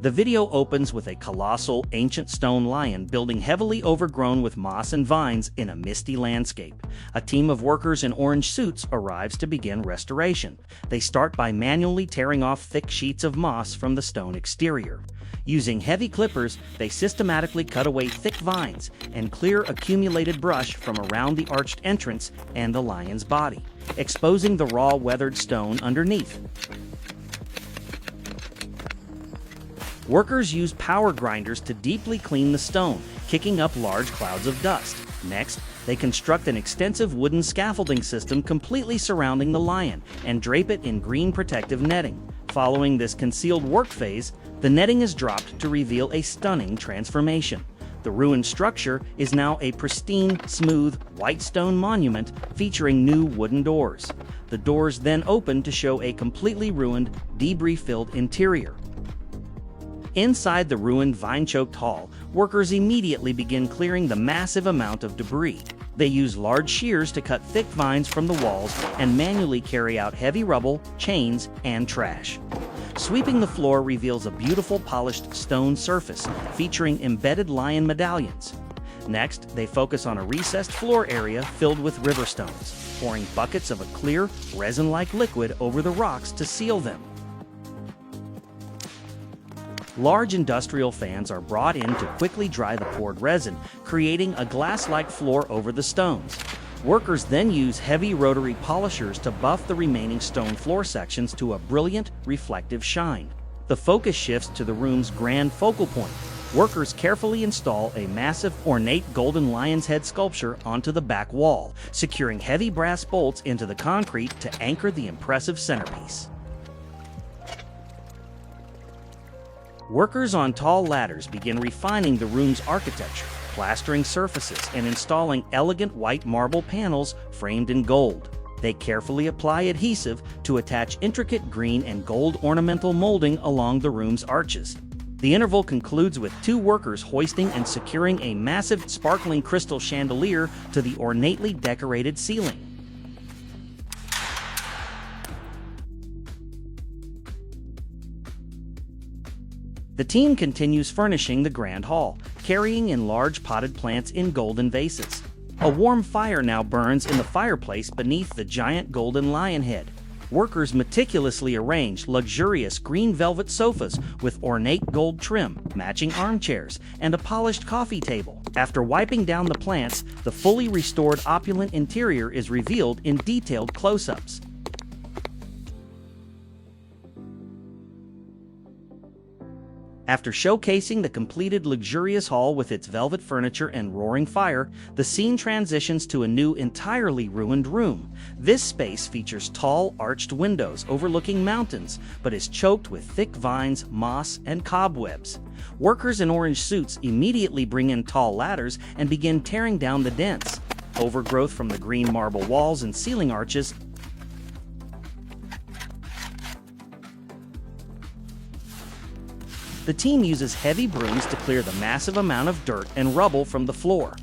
The video opens with a colossal, ancient stone lion building heavily overgrown with moss and vines in a misty landscape. A team of workers in orange suits arrives to begin restoration. They start by manually tearing off thick sheets of moss from the stone exterior. Using heavy clippers, they systematically cut away thick vines and clear accumulated brush from around the arched entrance and the lion's body, exposing the raw, weathered stone underneath. Workers use power grinders to deeply clean the stone, kicking up large clouds of dust. Next, they construct an extensive wooden scaffolding system completely surrounding the lion and drape it in green protective netting. Following this concealed work phase, the netting is dropped to reveal a stunning transformation. The ruined structure is now a pristine, smooth, white stone monument featuring new wooden doors. The doors then open to show a completely ruined, debris-filled interior. Inside the ruined vine-choked hall, workers immediately begin clearing the massive amount of debris. They use large shears to cut thick vines from the walls and manually carry out heavy rubble, chains, and trash. Sweeping the floor reveals a beautiful polished stone surface featuring embedded lion medallions. Next, they focus on a recessed floor area filled with river stones, pouring buckets of a clear, resin-like liquid over the rocks to seal them. Large industrial fans are brought in to quickly dry the poured resin, creating a glass-like floor over the stones. Workers then use heavy rotary polishers to buff the remaining stone floor sections to a brilliant, reflective shine. The focus shifts to the room's grand focal point. Workers carefully install a massive, ornate golden lion's head sculpture onto the back wall, securing heavy brass bolts into the concrete to anchor the impressive centerpiece. Workers on tall ladders begin refining the room's architecture, plastering surfaces and installing elegant white marble panels framed in gold. They carefully apply adhesive to attach intricate green and gold ornamental molding along the room's arches. The interval concludes with two workers hoisting and securing a massive sparkling crystal chandelier to the ornately decorated ceiling. The team continues furnishing the grand hall, carrying in large potted plants in golden vases. A warm fire now burns in the fireplace beneath the giant golden lion head. Workers meticulously arrange luxurious green velvet sofas with ornate gold trim, matching armchairs, and a polished coffee table. After wiping down the plants, the fully restored opulent interior is revealed in detailed close-ups. After showcasing the completed luxurious hall with its velvet furniture and roaring fire, the scene transitions to a new, entirely ruined room. This space features tall, arched windows overlooking mountains, but is choked with thick vines, moss, and cobwebs. Workers in orange suits immediately bring in tall ladders and begin tearing down the dents. Overgrowth from the green marble walls and ceiling arches The team uses heavy brooms to clear the massive amount of dirt and rubble from the floor.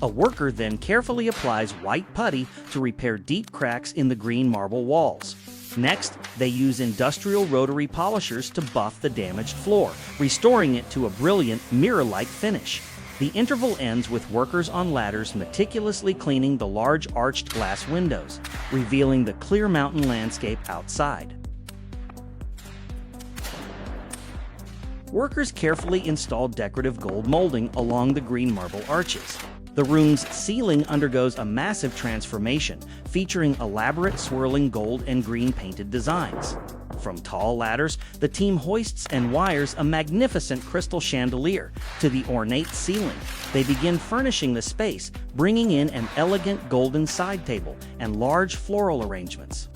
A worker then carefully applies white putty to repair deep cracks in the green marble walls. Next, they use industrial rotary polishers to buff the damaged floor, restoring it to a brilliant, mirror-like finish. The interval ends with workers on ladders meticulously cleaning the large arched glass windows, revealing the clear mountain landscape outside. Workers carefully install decorative gold molding along the green marble arches. The room's ceiling undergoes a massive transformation, featuring elaborate swirling gold and green painted designs. From tall ladders, the team hoists and wires a magnificent crystal chandelier to the ornate ceiling. They begin furnishing the space, bringing in an elegant golden side table and large floral arrangements.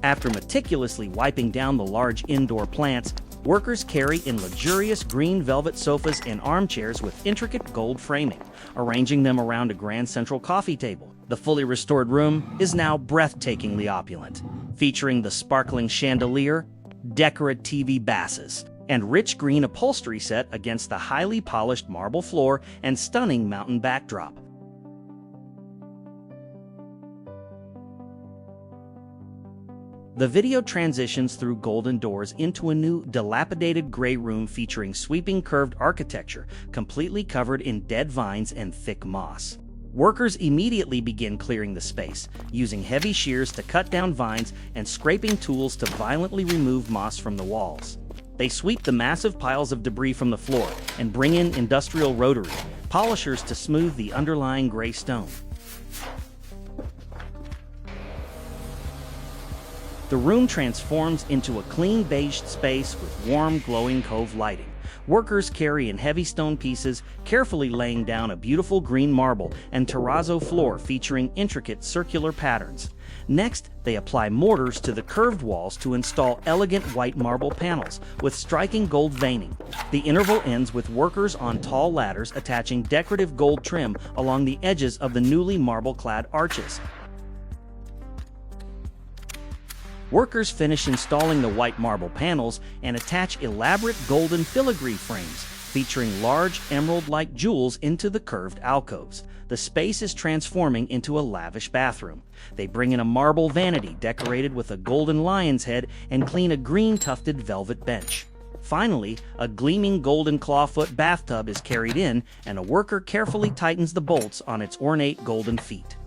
After meticulously wiping down the large indoor plants, workers carry in luxurious green velvet sofas and armchairs with intricate gold framing, arranging them around a grand central coffee table. The fully restored room is now breathtakingly opulent, featuring the sparkling chandelier, decorative TV bases, and rich green upholstery set against the highly polished marble floor and stunning mountain backdrop. The video transitions through golden doors into a new, dilapidated gray room featuring sweeping curved architecture, completely covered in dead vines and thick moss. Workers immediately begin clearing the space, using heavy shears to cut down vines and scraping tools to violently remove moss from the walls. They sweep the massive piles of debris from the floor and bring in industrial rotary polishers to smooth the underlying gray stone. The room transforms into a clean beige space with warm, glowing cove lighting. Workers carry in heavy stone pieces, carefully laying down a beautiful green marble and terrazzo floor featuring intricate circular patterns. Next, they apply mortars to the curved walls to install elegant white marble panels with striking gold veining. The interval ends with workers on tall ladders attaching decorative gold trim along the edges of the newly marble-clad arches. Workers finish installing the white marble panels and attach elaborate golden filigree frames featuring large emerald-like jewels into the curved alcoves. The space is transforming into a lavish bathroom. They bring in a marble vanity decorated with a golden lion's head and clean a green tufted velvet bench. Finally, a gleaming golden clawfoot bathtub is carried in, and a worker carefully tightens the bolts on its ornate golden feet.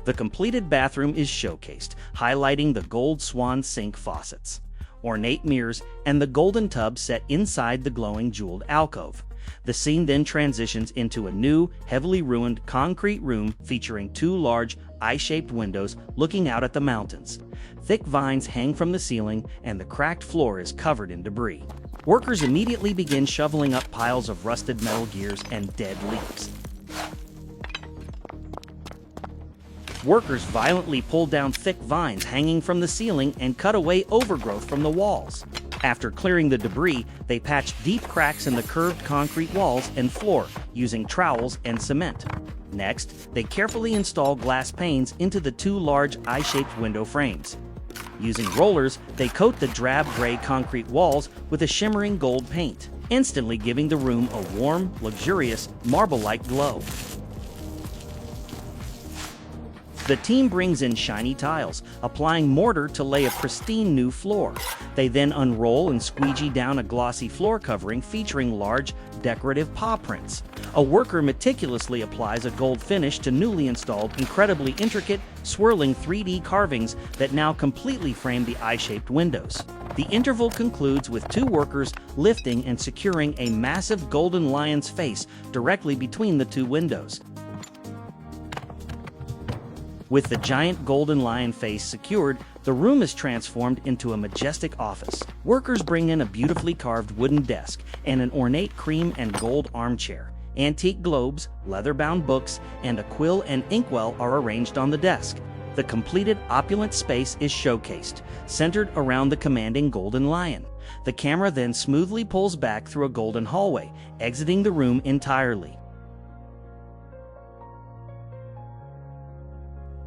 The completed bathroom is showcased, highlighting the gold swan sink faucets, ornate mirrors, and the golden tub set inside the glowing jeweled alcove. The scene then transitions into a new, heavily ruined concrete room featuring two large, eye-shaped windows looking out at the mountains. Thick vines hang from the ceiling, and the cracked floor is covered in debris. Workers immediately begin shoveling up piles of rusted metal gears and dead leaves. Workers violently pull down thick vines hanging from the ceiling and cut away overgrowth from the walls. After clearing the debris, they patch deep cracks in the curved concrete walls and floor using trowels and cement. Next, they carefully install glass panes into the two large eye-shaped window frames. Using rollers, they coat the drab gray concrete walls with a shimmering gold paint, instantly giving the room a warm, luxurious, marble-like glow. The team brings in shiny tiles, applying mortar to lay a pristine new floor. They then unroll and squeegee down a glossy floor covering featuring large, decorative paw prints. A worker meticulously applies a gold finish to newly installed, incredibly intricate, swirling 3D carvings that now completely frame the eye-shaped windows. The interval concludes with two workers lifting and securing a massive golden lion's face directly between the two windows. With the giant golden lion face secured, the room is transformed into a majestic office. Workers bring in a beautifully carved wooden desk and an ornate cream and gold armchair. Antique globes, leather-bound books, and a quill and inkwell are arranged on the desk. The completed opulent space is showcased, centered around the commanding golden lion. The camera then smoothly pulls back through a golden hallway, exiting the room entirely.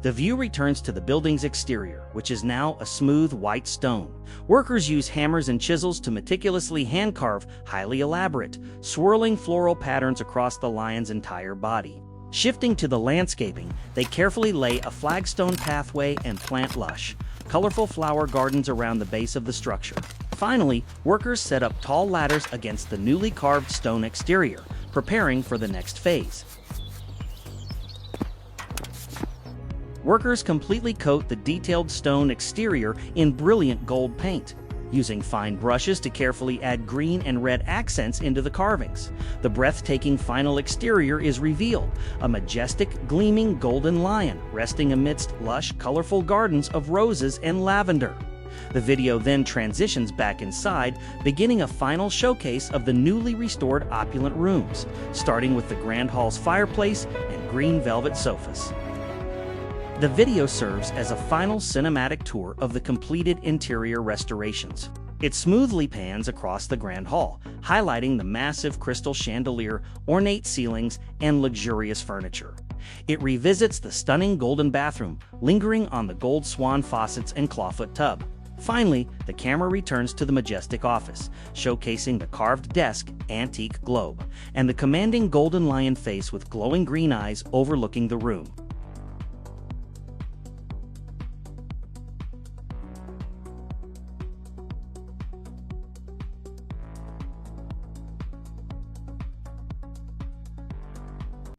The view returns to the building's exterior, which is now a smooth white stone. Workers use hammers and chisels to meticulously hand-carve highly elaborate, swirling floral patterns across the lion's entire body. Shifting to the landscaping, they carefully lay a flagstone pathway and plant lush, colorful flower gardens around the base of the structure. Finally, workers set up tall ladders against the newly carved stone exterior, preparing for the next phase. Workers completely coat the detailed stone exterior in brilliant gold paint, using fine brushes to carefully add green and red accents into the carvings. The breathtaking final exterior is revealed, a majestic, gleaming golden lion resting amidst lush, colorful gardens of roses and lavender. The video then transitions back inside, beginning a final showcase of the newly restored opulent rooms, starting with the Grand Hall's fireplace and green velvet sofas. The video serves as a final cinematic tour of the completed interior restorations. It smoothly pans across the Grand Hall, highlighting the massive crystal chandelier, ornate ceilings, and luxurious furniture. It revisits the stunning golden bathroom, lingering on the gold swan faucets and clawfoot tub. Finally, the camera returns to the majestic office, showcasing the carved desk, antique globe, and the commanding golden lion face with glowing green eyes overlooking the room.